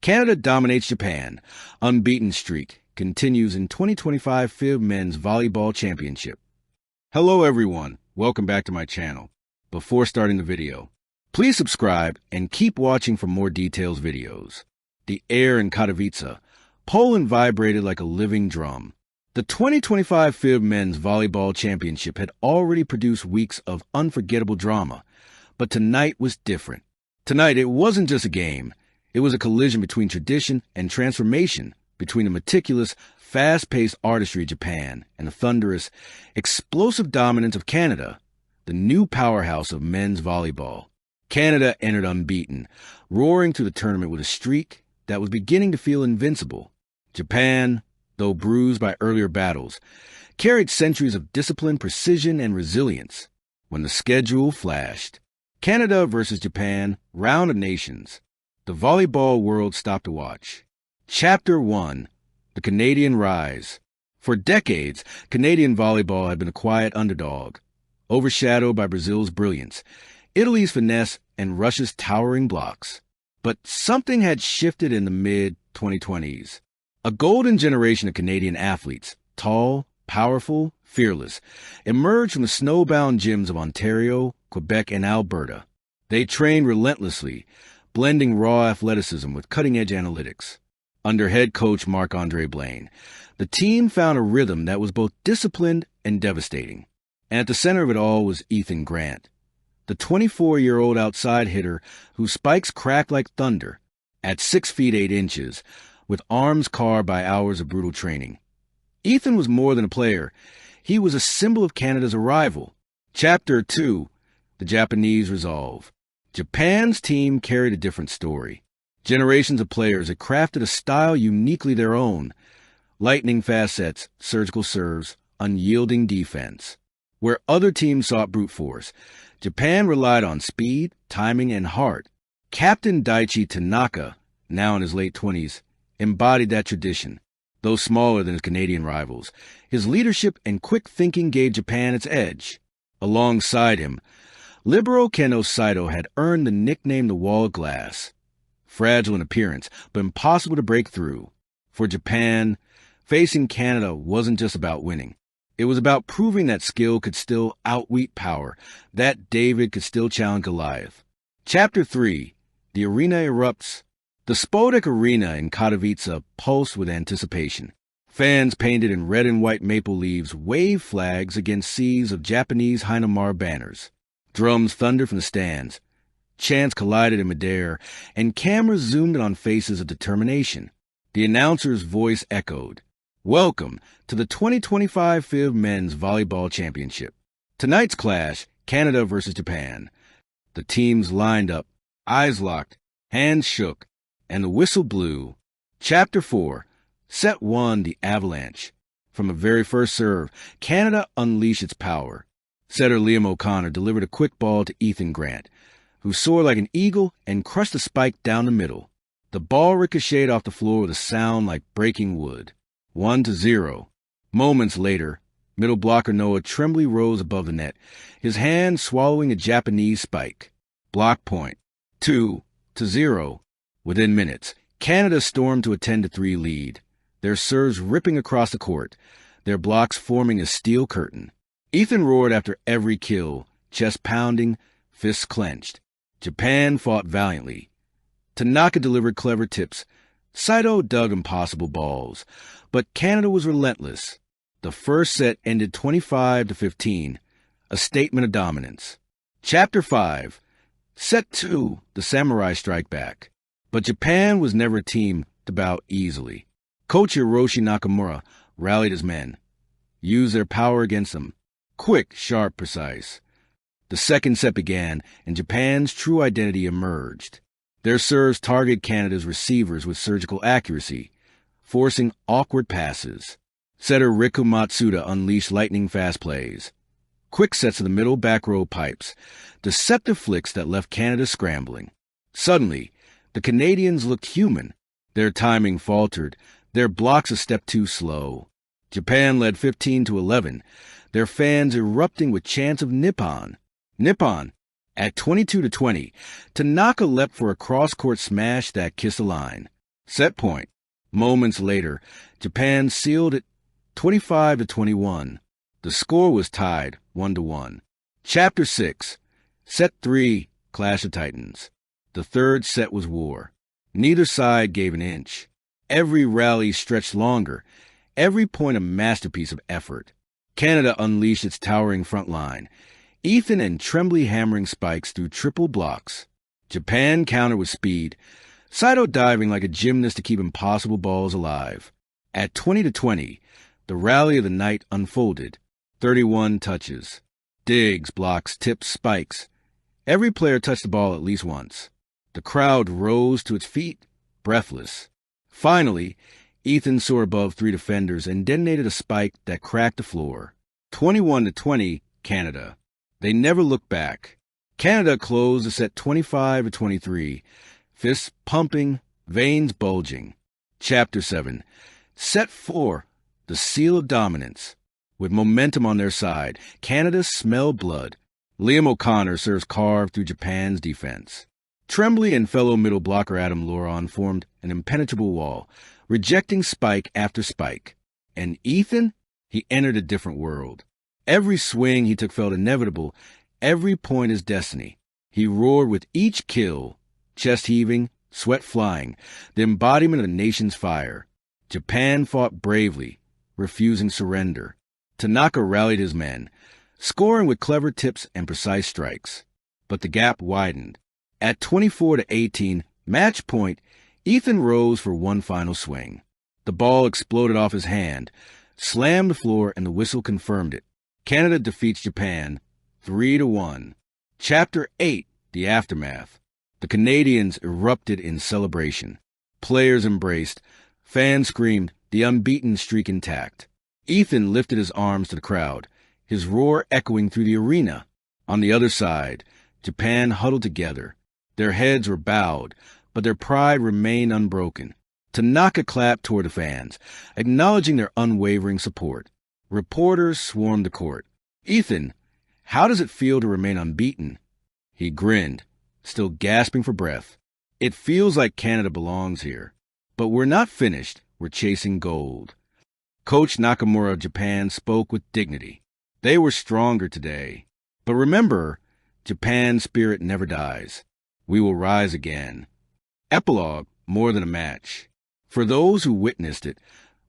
Canada dominates Japan. Unbeaten streak continues in 2025 FIVB Men's Volleyball Championship. Hello everyone, welcome back to my channel. Before starting the video, please subscribe and keep watching for more details videos. The air in Katowice, Poland vibrated like a living drum. The 2025 FIVB Men's Volleyball Championship had already produced weeks of unforgettable drama, but tonight was different. Tonight it wasn't just a game. It was a collision between tradition and transformation, between the meticulous, fast-paced artistry of Japan and the thunderous, explosive dominance of Canada, the new powerhouse of men's volleyball. Canada entered unbeaten, roaring through the tournament with a streak that was beginning to feel invincible. Japan, though bruised by earlier battles, carried centuries of discipline, precision, and resilience. When the schedule flashed, Canada versus Japan, round of nations, the volleyball world stopped to watch. Chapter 1. The Canadian Rise. For decades, Canadian volleyball had been a quiet underdog, overshadowed by Brazil's brilliance, Italy's finesse, and Russia's towering blocks. But something had shifted in the mid-2020s. A golden generation of Canadian athletes, tall, powerful, fearless, emerged from the snowbound gyms of Ontario, Quebec, and Alberta. They trained relentlessly, blending raw athleticism with cutting-edge analytics. Under head coach Marc-Andre Blaine, the team found a rhythm that was both disciplined and devastating. And at the center of it all was Ethan Grant, the 24-year-old outside hitter whose spikes cracked like thunder at 6 feet 8 inches, with arms carved by hours of brutal training. Ethan was more than a player. He was a symbol of Canada's arrival. Chapter 2. The Japanese Resolve. Japan's team carried a different story. Generations of players had crafted a style uniquely their own. Lightning-fast sets, surgical serves, unyielding defense. Where other teams sought brute force, Japan relied on speed, timing, and heart. Captain Daichi Tanaka, now in his late 20s, embodied that tradition. Though smaller than his Canadian rivals, his leadership and quick thinking gave Japan its edge. Alongside him, Libero Keno Saito had earned the nickname the Wall of Glass. Fragile in appearance, but impossible to break through. For Japan, facing Canada wasn't just about winning. It was about proving that skill could still outweat power, that David could still challenge Goliath. Chapter 3. The Arena Erupts. The Spodek Arena in Katowice pulsed with anticipation. Fans painted in red and white maple leaves waved flags against seas of Japanese Hanomar banners. Drums thundered from the stands. Chants collided in midair, and cameras zoomed in on faces of determination. The announcer's voice echoed, "Welcome to the 2025 FIVB Men's Volleyball Championship. Tonight's clash, Canada versus Japan." The teams lined up, eyes locked, hands shook, and the whistle blew. Chapter 4. Set 1, the Avalanche. From the very first serve, Canada unleashed its power. Setter Liam O'Connor delivered a quick ball to Ethan Grant, who soared like an eagle and crushed the spike down the middle. The ball ricocheted off the floor with a sound like breaking wood. 1-0. Moments later, middle blocker Noah Tremblay rose above the net, his hand swallowing a Japanese spike. Block point. 2-0. Within minutes, Canada stormed to a 10-3 lead, their serves ripping across the court, their blocks forming a steel curtain. Ethan roared after every kill, chest pounding, fists clenched. Japan fought valiantly. Tanaka delivered clever tips. Saito dug impossible balls. But Canada was relentless. The first set ended 25-15, a statement of dominance. Chapter 5. Set 2, the Samurai Strike Back. But Japan was never a team to bow easily. Coach Hiroshi Nakamura rallied his men, used their power against them. Quick, sharp, precise. The second set began, and Japan's true identity emerged. Their serves targeted Canada's receivers with surgical accuracy, forcing awkward passes. Setter Riku Matsuda unleashed lightning-fast plays. Quick sets of the middle back row pipes, deceptive flicks that left Canada scrambling. Suddenly, the Canadians looked human. Their timing faltered, their blocks a step too slow. Japan led 15-11, their fans erupting with chants of Nippon. Nippon! At 22-20, Tanaka leapt for a cross-court smash that kissed the line. Set point. Moments later, Japan sealed it 25-21. The score was tied 1-1. Chapter 6. Set 3. Clash of Titans. The third set was war. Neither side gave an inch. Every rally stretched longer, every point a masterpiece of effort. Canada unleashed its towering front line, Ethan and Tremblay hammering spikes through triple blocks. Japan countered with speed, Saito diving like a gymnast to keep impossible balls alive. At 20-20, the rally of the night unfolded. 31 touches. Digs, blocks, tips, spikes. Every player touched the ball at least once. The crowd rose to its feet, breathless. Finally, Ethan soared above 3 defenders and detonated a spike that cracked the floor. 21-20, Canada. They never looked back. Canada closed the set 25-23, fists pumping, veins bulging. Chapter 7. Set 4. The seal of dominance. With momentum on their side, Canada smelled blood. Liam O'Connor serves carved through Japan's defense. Tremblay and fellow middle blocker Adam Loron formed an impenetrable wall, rejecting spike after spike. And Ethan? He entered a different world. Every swing he took felt inevitable, every point his destiny. He roared with each kill, chest heaving, sweat flying, the embodiment of the nation's fire. Japan fought bravely, refusing surrender. Tanaka rallied his men, scoring with clever tips and precise strikes. But the gap widened. At 24-18, match point, Ethan rose for one final swing. The ball exploded off his hand, slammed the floor, and the whistle confirmed it. Canada defeats Japan 3-1. Chapter 8. The Aftermath. The Canadians erupted in celebration. Players embraced. Fans screamed, the unbeaten streak intact. Ethan lifted his arms to the crowd, his roar echoing through the arena. On the other side, Japan huddled together. Their heads were bowed, but their pride remained unbroken. Tanaka clapped toward the fans, acknowledging their unwavering support. Reporters swarmed the court. Ethan, how does it feel to remain unbeaten? He grinned, still gasping for breath. It feels like Canada belongs here. But we're not finished. We're chasing gold. Coach Nakamura of Japan spoke with dignity. They were stronger today. But remember, Japan's spirit never dies. We will rise again. Epilogue, more than a match. For those who witnessed it,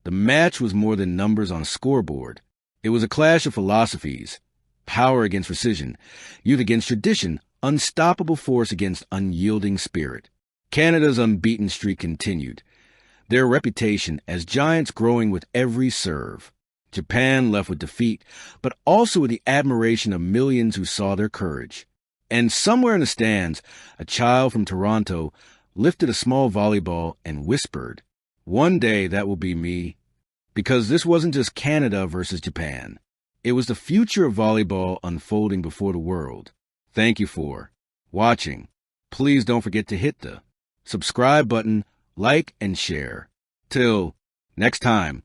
the match was more than numbers on a scoreboard. It was a clash of philosophies. Power against precision, youth against tradition, unstoppable force against unyielding spirit. Canada's unbeaten streak continued, their reputation as giants growing with every serve. Japan left with defeat, but also with the admiration of millions who saw their courage. And somewhere in the stands, a child from Toronto lifted a small volleyball and whispered, "One day that will be me." Because this wasn't just Canada versus Japan. It was the future of volleyball unfolding before the world. Thank you for watching. Please don't forget to hit the subscribe button, like, and share. Till next time.